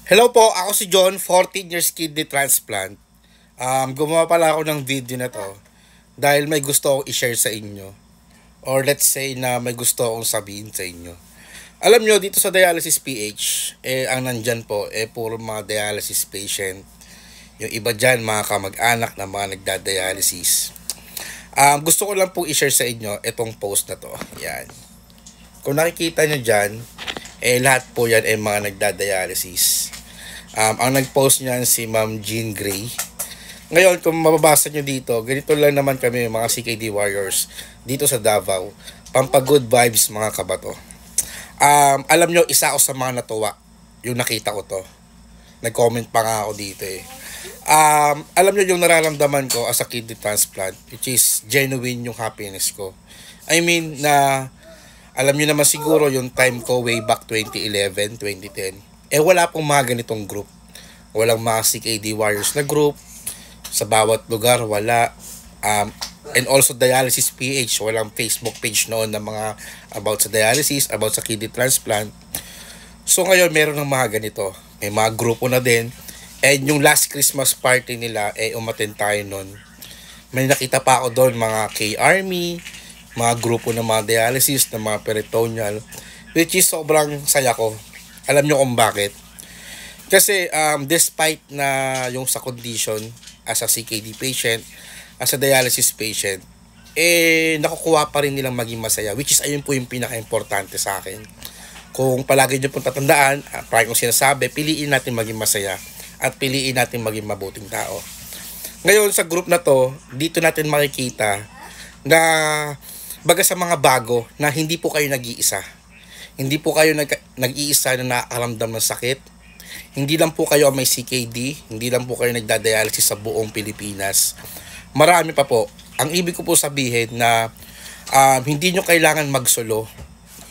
Hello po, ako si John, 14 years kidney transplant. Gumawa pala ako ng video na to dahil may gusto akong i-share sa inyo. Or let's say na may gusto akong sabihin sa inyo. Alam nyo, dito sa Dialysis PH, ang nandyan po, puro mga dialysis patient. Yung iba dyan, mga kamag-anak na mga nagda-dialysis. Gusto ko lang pong i-share sa inyo itong post na to. Yan. Kung nakikita nyo dyan, lahat po yan ay mga nagda-dialysis. Ang nag-post niyan si Ma'am Jean Gray. Ngayon, kung mababasa nyo dito, ganito lang naman kami mga CKD warriors dito sa Davao. Pampagood vibes mga kabato. Alam nyo, isa ako sa mga natuwa yung nakita ko to. Nag-comment pa nga ako dito eh. Alam nyo yung nararamdaman ko as a kidney transplant, which is genuine yung happiness ko. I mean na alam nyo naman siguro yung time ko way back 2011, 2010. Wala pong mga ganitong group. Walang mga CKD warriors na group. Sa bawat lugar, wala. And also Dialysis PH, walang Facebook page noon na mga about sa dialysis, about sa kidney transplant. So ngayon, meron ng mga ganito. May mga grupo na din. And yung last Christmas party nila, umattend tayo noon. May nakita pa ako doon, mga K-Army, mga grupo ng mga dialysis, ng mga peritoneal, which is sobrang saya ko. Alam nyo kung bakit? Kasi despite na yung sa condition as a CKD patient, as a dialysis patient, nakukuha pa rin nilang maging masaya, which is ayun po yung pinaka-importante sa akin. Kung palagi nyo pong tatandaan, parang kong sinasabi, piliin natin maging masaya at piliin natin maging mabuting tao. Ngayon sa group na to, dito natin makikita na baga sa mga bago na hindi po kayo nag-iisa. Hindi po kayo nag-iisa na nakakaramdam ng sakit. Hindi lang po kayo may CKD. Hindi lang po kayo nagdadialysis sa buong Pilipinas. Marami pa po. Ang ibig ko po sabihin na hindi nyo kailangan magsolo.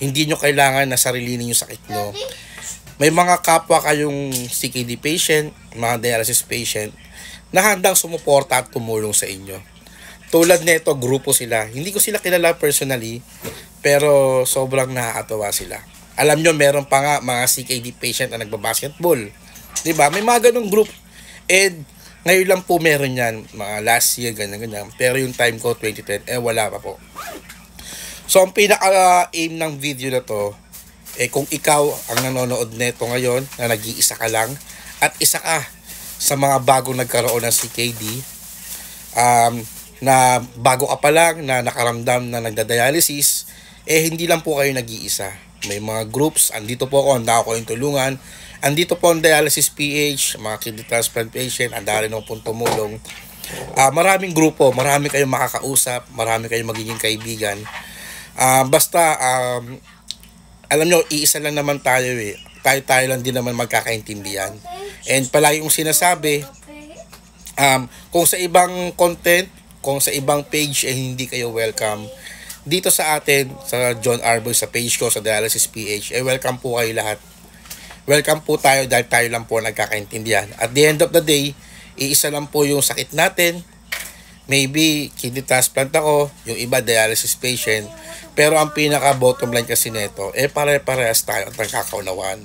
Hindi nyo kailangan na sarilinin yung sakit nyo. May mga kapwa kayong CKD patient, mga dialysis patient, na handang sumuporta at tumulong sa inyo. Tulad nito, grupo sila. Hindi ko sila kilala personally, pero sobrang nakakatawa sila. Alam nyo, meron pa nga mga CKD patient na nagbabasketball. Diba? May mga ganong group. And ngayon lang po meron yan. Mga last year, ganyan-ganyan. Pero yung time ko, 2010, wala pa po. So, ang pinaka-aim ng video na to, kung ikaw ang nanonood neto ngayon, na nag-iisa ka lang, at isa ka sa mga bagong nagkaroon ng CKD, na bago ka pa lang, na nakaramdam na nagda-dialysis, hindi lang po kayo nag-iisa. May mga groups, andito po ako, handa ako yung tulungan. Andito po ang Dialysis PH, mga kidney transplant patient, handa rin ako pong tumulong. Maraming grupo, marami kayong makakausap, marami kayong magiging kaibigan. Basta, alam nyo, iisa lang naman tayo eh. Tayo lang din naman magkakaintindihan. And palagi kong sinasabi, kung sa ibang content, kung sa ibang page hindi kayo welcome, dito sa atin, sa John Arboy, sa page ko, sa Dialysis PH, welcome po kayo lahat. Welcome po tayo dahil tayo lang po nagkakaintindihan. At the end of the day, iisa lang po yung sakit natin. Maybe kidney transplant ako, yung iba dialysis patient. Pero ang pinaka bottom line kasi nito, pare-parehas tayo at nagkakaunawaan.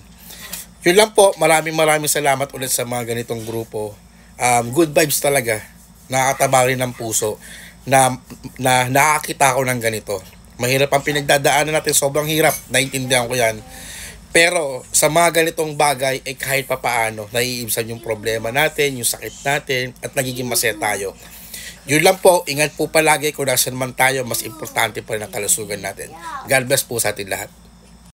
Yun lang po, maraming salamat ulit sa mga ganitong grupo. Good vibes talaga. Nakakataba rin ng puso na nakakita ako ng ganito. Mahirap ang pinagdadaanan natin, sobrang hirap, naiintindihan ko yan. Pero sa mga ganitong bagay, kahit papaano, naiibsan yung problema natin, yung sakit natin, at nagiging masaya tayo. Yun lang po, ingat po palagi kung nasan man tayo, mas importante pa rin ang kalusugan natin. God bless po sa atin lahat.